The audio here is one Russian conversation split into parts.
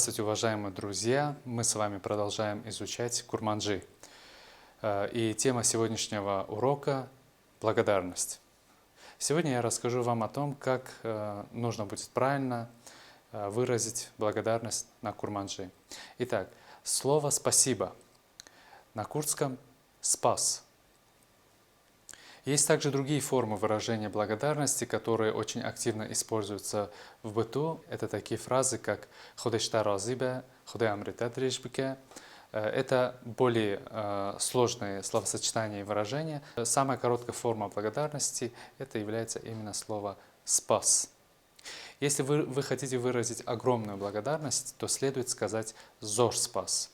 Здравствуйте, уважаемые друзья! Мы с вами продолжаем изучать курманджи. И тема сегодняшнего урока – благодарность. Сегодня я расскажу вам о том, как нужно будет правильно выразить благодарность на курманджи. Итак, слово «спасибо» на курдском «спас». Есть также другие формы выражения благодарности, которые очень активно используются в быту. Это такие фразы, как «Худешта разибе», «Худе амритат режбике». Это более сложные словосочетания и выражения. Самая короткая форма благодарности – это является именно слово «спас». Если вы хотите выразить огромную благодарность, то следует сказать «зор спас».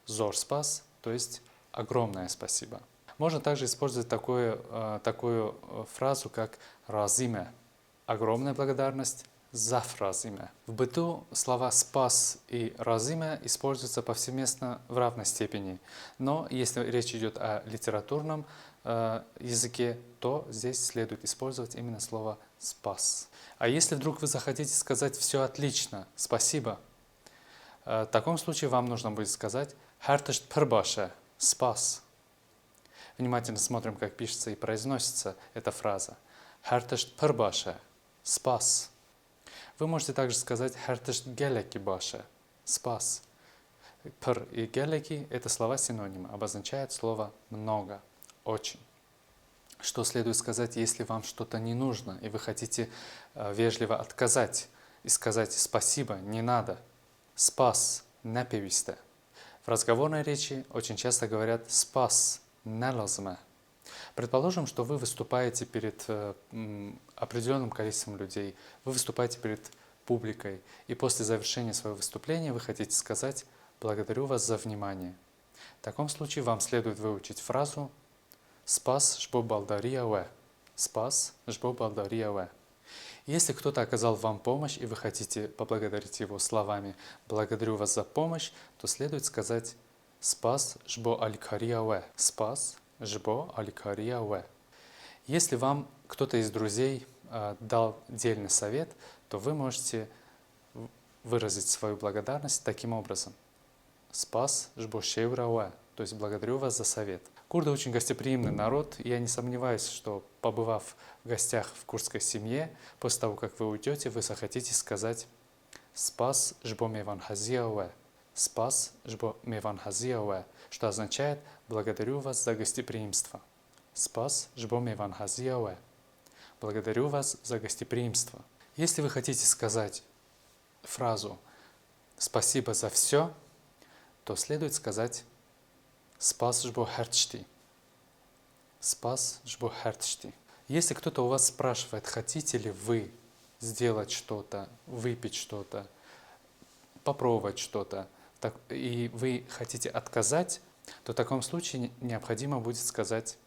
«Зор спас», то есть огромное спасибо. Можно также использовать такую фразу, как «разиме» – огромная благодарность, «заф разиме». В быту слова «спас» и «разиме» используются повсеместно в равной степени. Но если речь идет о литературном языке, то здесь следует использовать именно слово «спас». А если вдруг вы захотите сказать «все отлично, спасибо», в таком случае вам нужно будет сказать «харташт пырбаше» – «спас». Внимательно смотрим, как пишется и произносится эта фраза. «Харташт пырбаше» – «спас». Вы можете также сказать «харташт гелеки баше» – «спас». «Пыр» и «гелеки» – это слова-синонимы, обозначают слово «много», «очень». Что следует сказать, если вам что-то не нужно, и вы хотите вежливо отказать и сказать «спасибо, не надо», «спас», «непевисте». В разговорной речи очень часто говорят «спас», «нелазме». Предположим, что вы выступаете перед определенным количеством людей, вы выступаете перед публикой, и после завершения своего выступления вы хотите сказать «благодарю вас за внимание». В таком случае вам следует выучить фразу «спас жбо балдарияуэ». «Спас жбо балдарияуэ». Если кто-то оказал вам помощь, и вы хотите поблагодарить его словами «благодарю вас за помощь», то следует сказать «спас жбо аликарияуэ». «Спас жбо аликарияуэ». Если вам кто-то из друзей дал дельный совет, то вы можете выразить свою благодарность таким образом. «Спас жбо шеврауэ», то есть «благодарю вас за совет». Курды очень гостеприимный народ, и я не сомневаюсь, что, побывав в гостях в курдской семье, после того, как вы уйдете, вы захотите сказать «спас жбо меван хазияуэ», «спас жбо меван хазияуэ», что означает «благодарю вас за гостеприимство». «Спас жбо меван хазияуэ», «благодарю вас за гостеприимство». Если вы хотите сказать фразу «спасибо за все», то следует сказать «спас жбо хертшти». «Спас жбо хертшти». Если кто-то у вас спрашивает, хотите ли вы сделать что-то, выпить что-то, попробовать что-то, и вы хотите отказать, то в таком случае необходимо будет сказать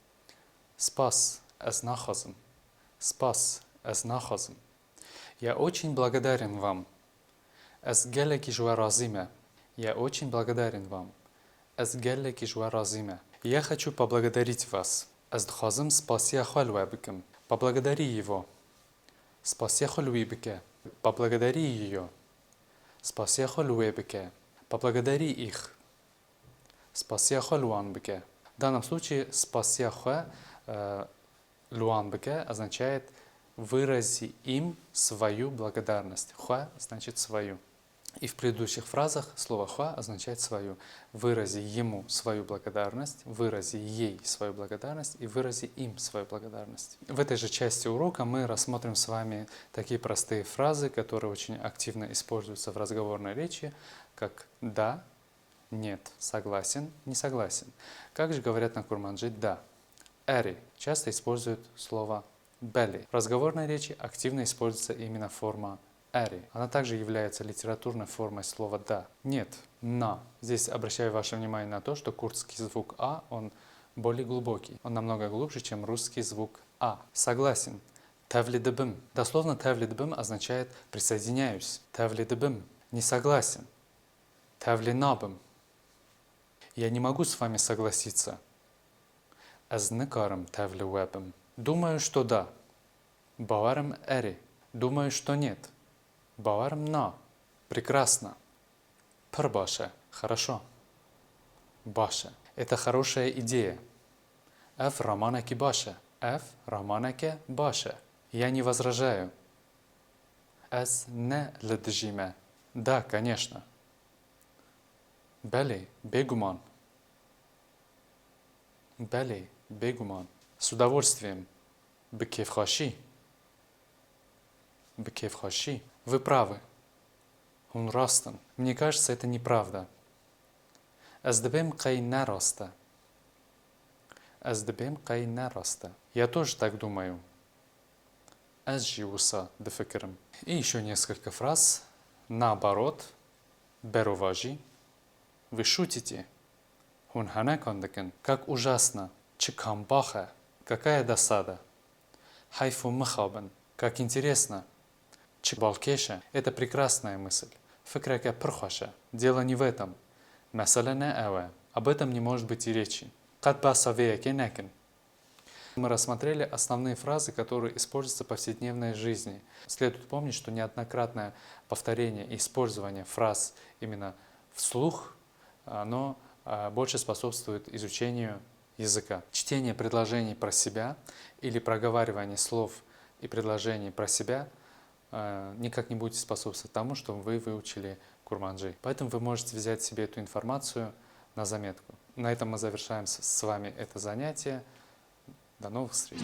«спас эзнахазм». «Спас эзнахазм». Я очень благодарен вам. «Эсгелеки жуаразиме». Я очень благодарен вам. «Эсгелеки жуаразиме». Я хочу поблагодарить вас. «Эздхазм спасияхвальвэбикем». Поблагодари его. «Спасияхвальвэбике». Поблагодари ее. «Спасияхвальвэбике». Поблагодари их. «Спасияхвальванбике». В данном случае «спасияхвэ» «луанбике» означает «вырази им свою благодарность». «Хва» значит «свою». И в предыдущих фразах слово «хва» означает «свою». Вырази ему свою благодарность, вырази ей свою благодарность и вырази им свою благодарность. В этой же части урока мы рассмотрим с вами такие простые фразы, которые очень активно используются в разговорной речи, как «да», «нет», «согласен», «не согласен». Как же говорят на курманджи «да»? «Эри» часто используют слово «бели». В разговорной речи активно используется именно форма «эри». Она также является литературной формой слова «да». «Нет», «на». Здесь обращаю ваше внимание на то, что курдский звук «а», он более глубокий. Он намного глубже, чем русский звук «а». «Согласен». «Тавлидыбым». Дословно «тавлидыбым» означает «присоединяюсь». «Тавлидыбым». «Не согласен». «Тавлинабым». «Я не могу с вами согласиться». «Эзныкарым тавливэбым». «Думаю, что да». «Баварым эри». «Думаю, что нет». «Баварым на». «Прекрасно». Пр баше. Хорошо. Баше. Это хорошая идея. Эф романаки баше. Эф романаке баше. Я не возражаю. Эс не леджиме. Да, конечно. Бели, бегуман. Бели, бегуман. С удовольствием. Бекевхаши. Бекевхаши. Вы правы. Он растан. Мне кажется, это неправда. Аздебем кай нароста. Аздебем кай нароста. Я тоже так думаю. Азжиуса дефекером. И еще несколько фраз. Наоборот. Беруважи. Вы шутите. Хунханакондакен. Как ужасно. Чикамбаха. Какая досада. Хайфу махабан. Как интересно. Чикбалкеша. Это прекрасная мысль. Фикрака прхаша. Дело не в этом. Масалана эве. Об этом не может быть и речи. Катбасавея кенекен. Мы рассмотрели основные фразы, которые используются в повседневной жизни. Следует помнить, что неоднократное повторение и использование фраз именно вслух, оно больше способствует изучению языка. Чтение предложений про себя или проговаривание слов и предложений про себя никак не будет способствовать тому, что вы выучили курманджи. Поэтому вы можете взять себе эту информацию на заметку. На этом мы завершаем с вами это занятие. До новых встреч!